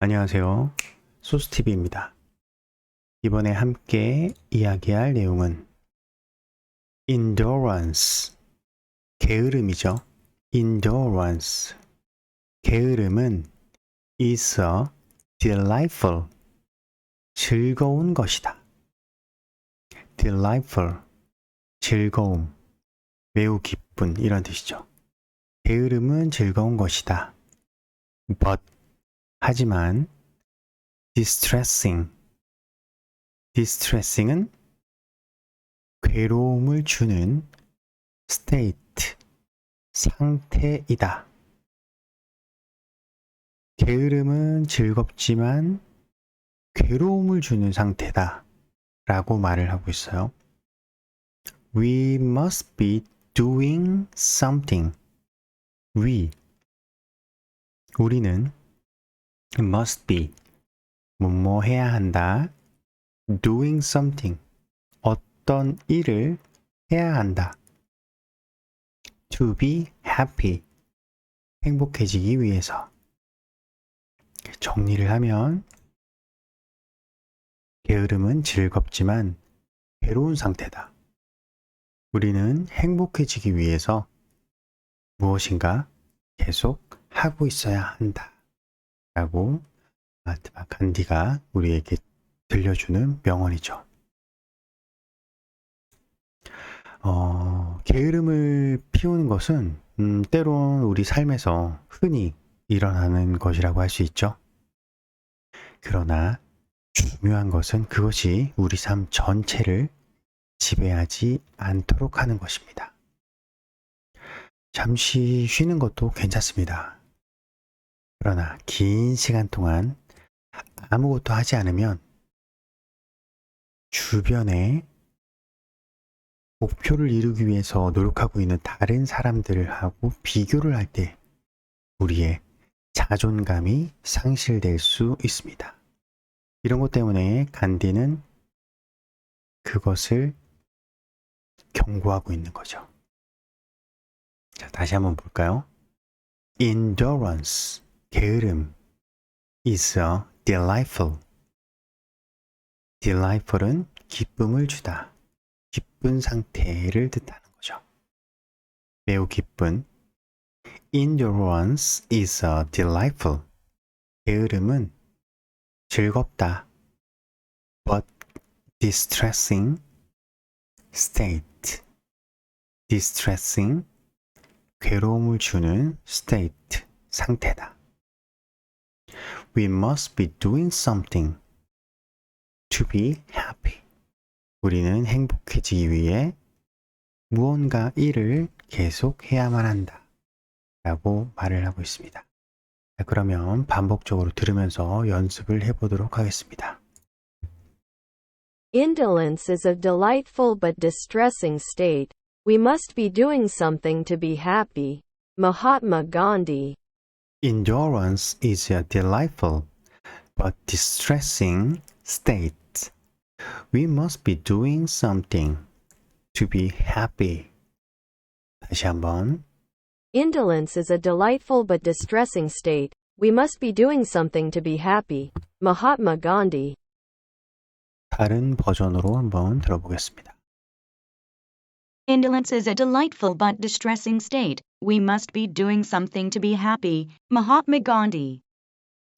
안녕하세요. 소스TV입니다. 이번에 함께 이야기할 내용은 endurance, 게으름이죠. endurance, 게으름은 is a delightful, 즐거운 것이다. delightful, 즐거움, 매우 기쁜 이런 뜻이죠. 게으름은 즐거운 것이다. but, 하지만 distressing은 괴로움을 주는 state, 상태이다. 게으름은 즐겁지만 괴로움을 주는 상태다 라고 말을 하고 있어요. We must be doing something. 우리는 must be, 뭐뭐 해야 한다. doing something, 어떤 일을 해야 한다. to be happy, 행복해지기 위해서. 정리를 하면 게으름은 즐겁지만 괴로운 상태다. 우리는 행복해지기 위해서 무엇인가 계속 하고 있어야 한다. 라고 마하트마 간디가 우리에게 들려주는 명언이죠. 게으름을 피우는 것은 때론 우리 삶에서 흔히 일어나는 것이라고 할 수 있죠. 그러나 중요한 것은 그것이 우리 삶 전체를 지배하지 않도록 하는 것입니다. 잠시 쉬는 것도 괜찮습니다. 그러나 긴 시간 동안 아무것도 하지 않으면 주변에 목표를 이루기 위해서 노력하고 있는 다른 사람들하고 비교를 할 때 우리의 자존감이 상실될 수 있습니다. 이런 것 때문에 간디는 그것을 경고하고 있는 거죠. 자, 다시 한번 볼까요? Endurance, 게으름 is a delightful. delightful은 기쁨을 주다. 기쁜 상태를 뜻하는 거죠. 매우 기쁜. Endurance is a delightful. 게으름은 즐겁다. But distressing state. distressing, 괴로움을 주는 state, 상태다. We must be doing something to be happy. 우리는 행복해지기 위해 무언가 일을 계속 해야만 한다. 라고 말을 하고 있습니다. 자, 그러면 반복적으로 들으면서 연습을 해보도록 하겠습니다. Indolence is a delightful but distressing state. We must be doing something to be happy. Mahatma Gandhi. Endurance is a delightful but distressing state. We must be doing something to be happy. 다시 한번. Indolence is a delightful but distressing state. We must be doing something to be happy. Mahatma Gandhi. 다른 버전으로 한번 들어보겠습니다. Indolence is a delightful but distressing state. We must be doing something to be happy. Mahatma Gandhi.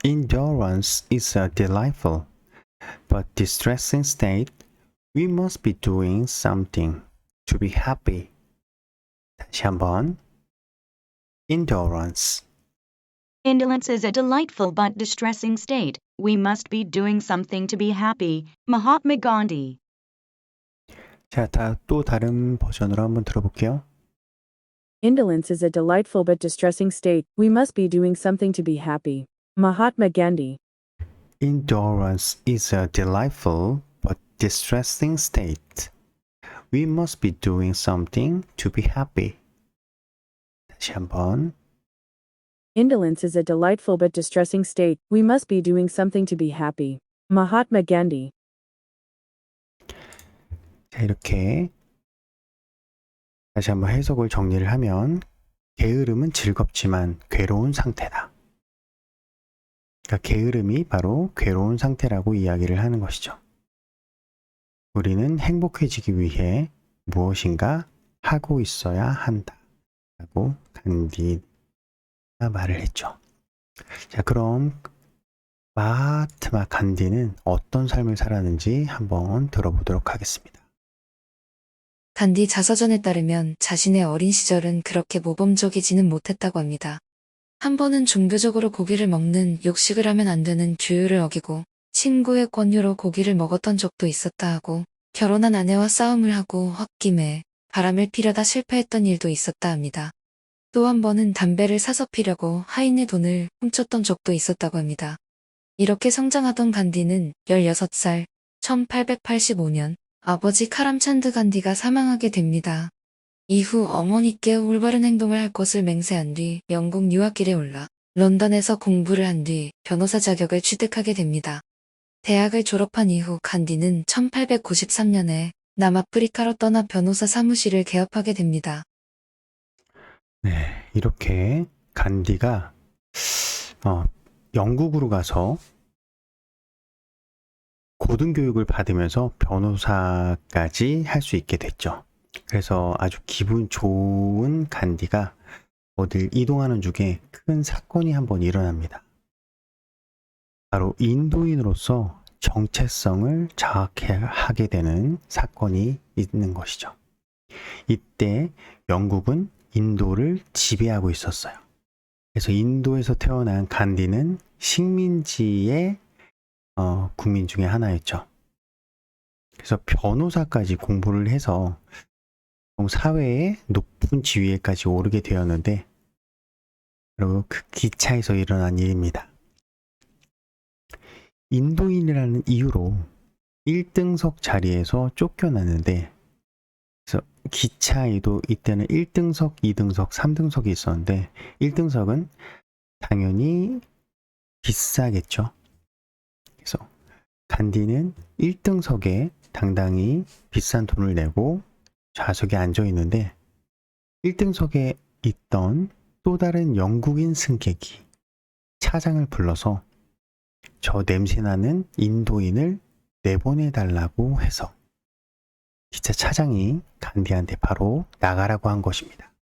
Endurance is a delightful but distressing state. We must be doing something to be happy. 다시 한번. Endurance. Indolence is a delightful but distressing state. We must be doing something to be happy. Mahatma Gandhi. 자, 또 다른 버전으로 한번 들어볼게요. Indolence is a delightful but distressing state. We must be doing something to be happy. Mahatma Gandhi. Endurance is a delightful but distressing state. We must be doing something to be happy. 다시 한번. Indolence is a delightful but distressing state. We must be doing something to be happy. Mahatma Gandhi. 자, 이렇게 다시 한번 해석을 정리를 하면 게으름은 즐겁지만 괴로운 상태다. 그러니까 게으름이 바로 괴로운 상태라고 이야기를 하는 것이죠. 우리는 행복해지기 위해 무엇인가 하고 있어야 한다 라고 간디가 말을 했죠. 자, 그럼 마하트마 간디는 어떤 삶을 살았는지 한번 들어보도록 하겠습니다. 간디 자서전에 따르면 자신의 어린 시절은 그렇게 모범적이지는 못했다고 합니다. 한 번은 종교적으로 고기를 먹는 육식을 하면 안 되는 규율을 어기고 친구의 권유로 고기를 먹었던 적도 있었다 하고 결혼한 아내와 싸움을 하고 홧김에 바람을 피려다 실패했던 일도 있었다 합니다. 또 한 번은 담배를 사서 피려고 하인의 돈을 훔쳤던 적도 있었다고 합니다. 이렇게 성장하던 간디는 16살 1885년 아버지 카람찬드 간디가 사망하게 됩니다. 이후 어머니께 올바른 행동을 할 것을 맹세한 뒤 영국 유학길에 올라 런던에서 공부를 한 뒤 변호사 자격을 취득하게 됩니다. 대학을 졸업한 이후 간디는 1893년에 남아프리카로 떠나 변호사 사무실을 개업하게 됩니다. 네, 이렇게 간디가 영국으로 가서 고등교육을 받으면서 변호사까지 할 수 있게 됐죠. 그래서 아주 기분 좋은 간디가 어딜 이동하는 중에 큰 사건이 한번 일어납니다. 바로 인도인으로서 정체성을 자각하게 되는 사건이 있는 것이죠. 이때 영국은 인도를 지배하고 있었어요. 그래서 인도에서 태어난 간디는 식민지의 국민 중에 하나였죠. 그래서 변호사까지 공부를 해서 사회의 높은 지위에까지 오르게 되었는데, 그리고 그 기차에서 일어난 일입니다. 인도인이라는 이유로 1등석 자리에서 쫓겨났는데, 그래서 기차에도 이때는 1등석, 2등석, 3등석이 있었는데 1등석은 당연히 비싸겠죠. 그래서 간디는 1등석에 당당히 비싼 돈을 내고 좌석에 앉아 있는데 1등석에 있던 또 다른 영국인 승객이 차장을 불러서 저 냄새나는 인도인을 내보내달라고 해서 기차 차장이 간디한테 바로 나가라고 한 것입니다.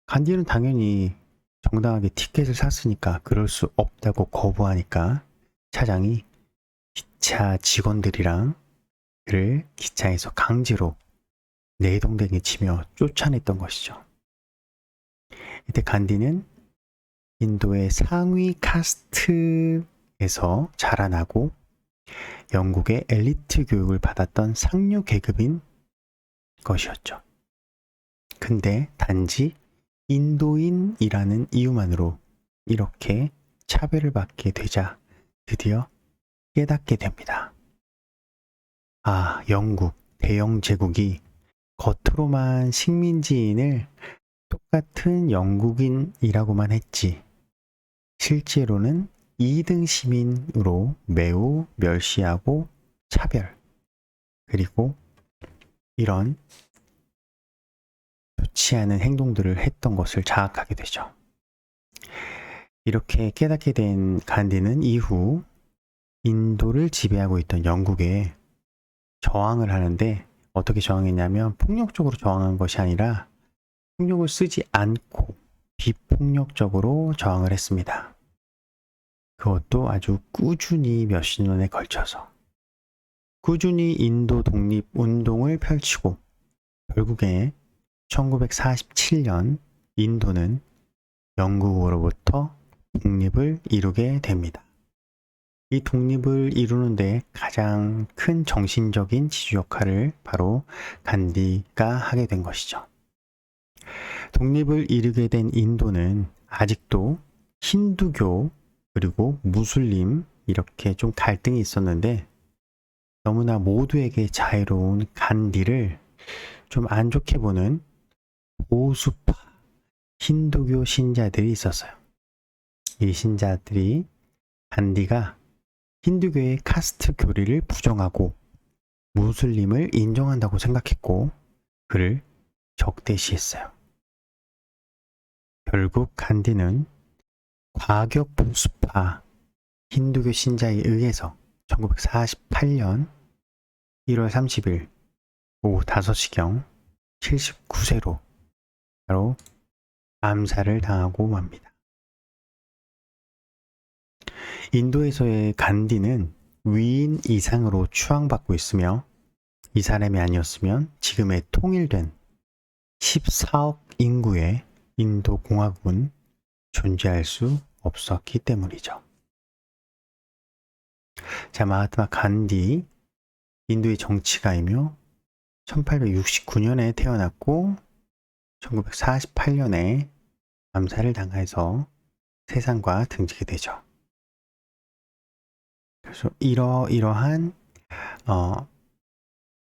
간디는 당연히 정당하게 티켓을 샀으니까 그럴 수 없다고 거부하니까 차장이 기차 직원들이랑 그를 기차에서 강제로 내동댕이 치며 쫓아냈던 것이죠. 이때 간디는 인도의 상위 카스트에서 자라나고 영국의 엘리트 교육을 받았던 상류 계급인 것이었죠. 근데 단지 인도인이라는 이유만으로 이렇게 차별을 받게 되자 드디어 깨닫게 됩니다. 아, 영국, 대영 제국이 겉으로만 식민지인을 똑같은 영국인이라고만 했지 실제로는 2등 시민으로 매우 멸시하고 차별, 그리고 이런 좋지 않은 행동들을 했던 것을 자각하게 되죠. 이렇게 깨닫게 된 간디는 이후 인도를 지배하고 있던 영국에 저항을 하는데, 어떻게 저항했냐면 폭력적으로 저항한 것이 아니라 폭력을 쓰지 않고 비폭력적으로 저항을 했습니다. 그것도 아주 꾸준히 몇십 년에 걸쳐서 꾸준히 인도 독립 운동을 펼치고 결국에 1947년 인도는 영국으로부터 독립을 이루게 됩니다. 이 독립을 이루는데 가장 큰 정신적인 지주 역할을 바로 간디가 하게 된 것이죠. 독립을 이루게 된 인도는 아직도 힌두교 그리고 무슬림 이렇게 좀 갈등이 있었는데, 너무나 모두에게 자유로운 간디를 좀 안 좋게 보는 보수파 힌두교 신자들이 있었어요. 이 신자들이 간디가 힌두교의 카스트 교리를 부정하고 무슬림을 인정한다고 생각했고 그를 적대시했어요. 결국 간디는 과격 보수파 힌두교 신자에 의해서 1948년 1월 30일 오후 5시경 79세로 바로 암살을 당하고 맙니다. 인도에서의 간디는 위인 이상으로 추앙받고 있으며 이 사람이 아니었으면 지금의 통일된 14억 인구의 인도 공화국은 존재할 수 없었기 때문이죠. 자, 마하트마 간디, 인도의 정치가이며 1869년에 태어났고 1948년에 암살을 당해서 세상과 등지게 되죠. 그래서 이러한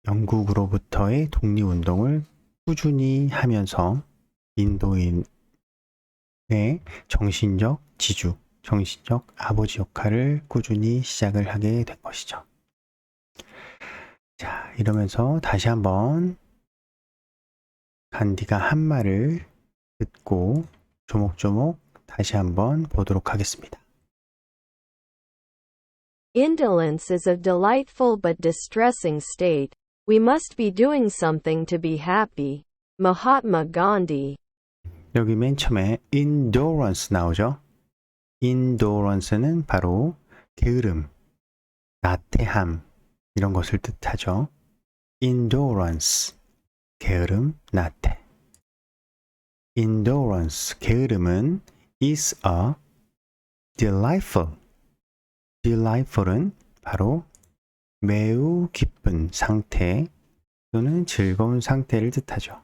영국으로부터의 독립운동을 꾸준히 하면서 인도인의 정신적 지주, 정신적 아버지 역할을 꾸준히 시작을 하게 된 것이죠. 자, 이러면서 다시 한번 간디가 한 말을 듣고 조목조목 다시 한번 보도록 하겠습니다. Indolence is a delightful but distressing state. We must be doing something to be happy. Mahatma Gandhi. 여기 맨 처음에 indolence 나오죠. indolence는 바로 게으름, 나태함 이런 것을 뜻하죠. indolence, 게으름, 나태. indolence, 게으름은 is a delightful. delightful은 바로 매우 기쁜 상태 또는 즐거운 상태를 뜻하죠.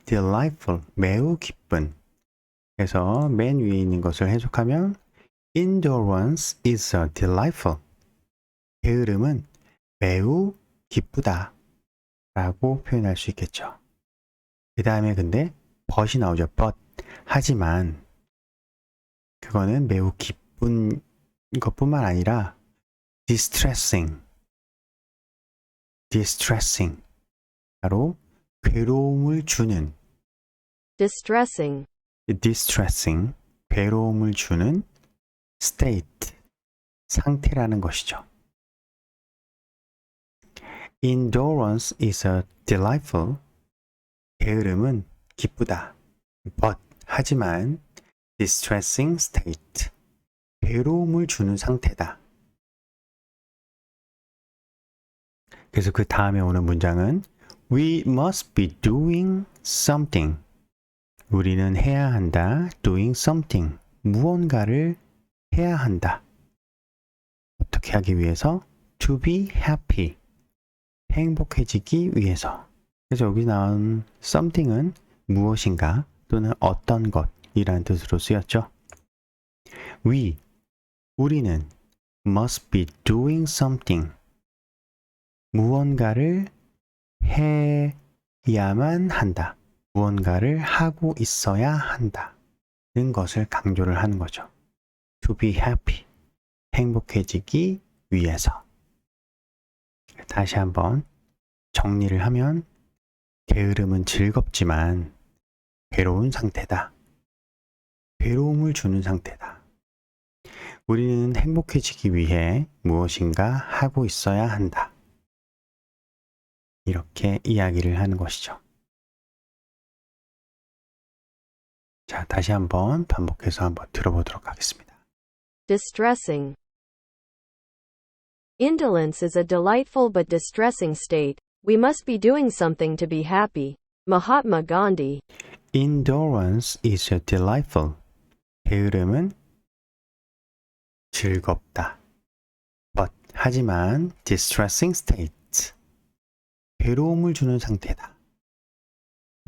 delightful, 매우 기쁜. 그래서 맨 위에 있는 것을 해석하면 indolence is a delightful. 게으름은 매우 기쁘다 라고 표현할 수 있겠죠. 그 다음에 근데 but이 나오죠. but. 하지만 그거는 매우 기쁜 것뿐만 아니라 distressing, 바로 괴로움을 주는, Distressing. 괴로움을 주는 state, 상태라는 것이죠. Indolence is a delightful. 게으름은 기쁘다. But, 하지만 distressing state. 괴로움을 주는 상태다. 그래서 그 다음에 오는 문장은 We must be doing something. 우리는 해야 한다. Doing something. 무언가를 해야 한다. 어떻게 하기 위해서? To be happy. 행복해지기 위해서. 그래서 여기 나온 something은 무엇인가 또는 어떤 것이라는 뜻으로 쓰였죠. 우리는 must be doing something. 무언가를 해야만 한다. 무언가를 하고 있어야 한다는 것을 강조를 하는 거죠. To be happy. 행복해지기 위해서. 다시 한번 정리를 하면 게으름은 즐겁지만 괴로운 상태다. 괴로움을 주는 상태다. 우리는 행복해지기 위해 무엇인가 하고 있어야 한다. 이렇게 이야기를 하는 것이죠. 자, 다시 한번 반복해서 한번 들어보도록 하겠습니다. Distressing. Indolence is a delightful but distressing state. We must be doing something to be happy. Mahatma Gandhi. Indolence is a delightful. 게으름은 즐겁다. But, 하지만 distressing state. 괴로움을 주는 상태다.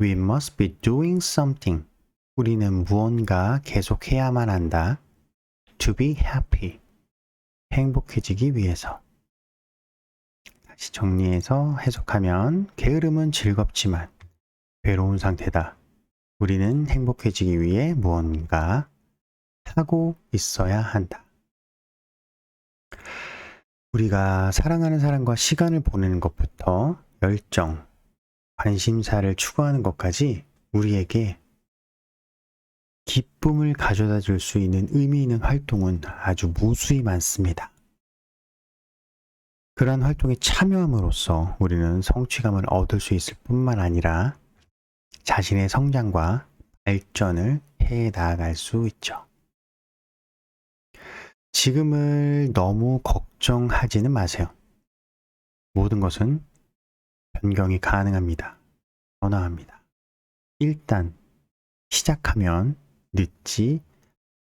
We must be doing something. 우리는 무언가 계속해야만 한다. To be happy. 행복해지기 위해서. 다시 정리해서 해석하면 게으름은 즐겁지만 괴로운 상태다. 우리는 행복해지기 위해 무언가 하고 있어야 한다. 우리가 사랑하는 사람과 시간을 보내는 것부터 열정, 관심사를 추구하는 것까지 우리에게 기쁨을 가져다 줄 수 있는 의미 있는 활동은 아주 무수히 많습니다. 그러한 활동에 참여함으로써 우리는 성취감을 얻을 수 있을 뿐만 아니라 자신의 성장과 발전을 해 나아갈 수 있죠. 지금을 너무 걱정하지는 마세요. 모든 것은 변경이 가능합니다. 변화합니다. 일단 시작하면 늦지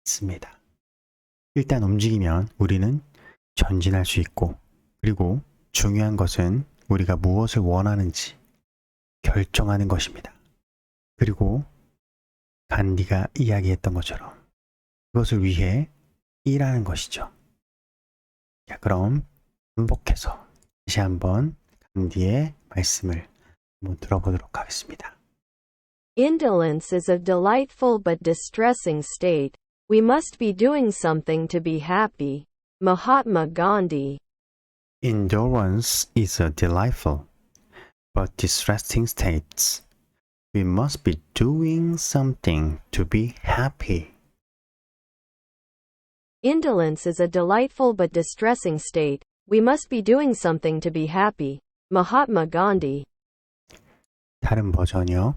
않습니다. 일단 움직이면 우리는 전진할 수 있고, 그리고 중요한 것은 우리가 무엇을 원하는지 결정하는 것입니다. 그리고 간디가 이야기했던 것처럼 그것을 위해 일하는 것이죠. 자, 그럼 반복해서 다시 한번 간디의 말씀을 한번 들어보도록 하겠습니다. Indolence is a delightful but distressing state. We must be doing something to be happy. Mahatma Gandhi. Indolence is a delightful but distressing state. We must be doing something to be happy. Indolence is a delightful but distressing state. We must be doing something to be happy. Mahatma Gandhi. 다른 버전이요.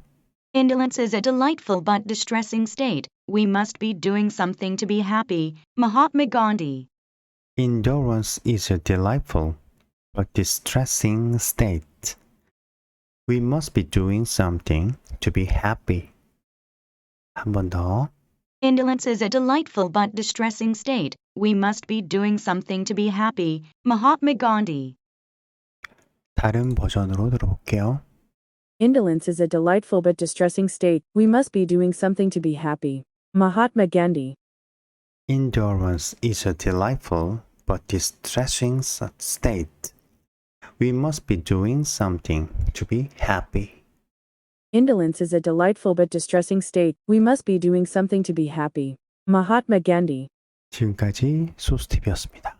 Indolence is a delightful but distressing state. We must be doing something to be happy. Mahatma Gandhi. Indolence is a delightful but distressing state. We must be doing something to be happy. 한 번 더. Indolence is a delightful but distressing state. We must be doing something to be happy. Mahatma Gandhi. 다른 버전으로 들어볼게요. Indolence is a delightful but distressing state. We must be doing something to be happy. Mahatma Gandhi. Indolence is a delightful but distressing state. We must be doing something to be happy. Indolence is a delightful but distressing state. We must be doing something to be happy. Mahatma Gandhi. 지금까지 소스팁이었습니다.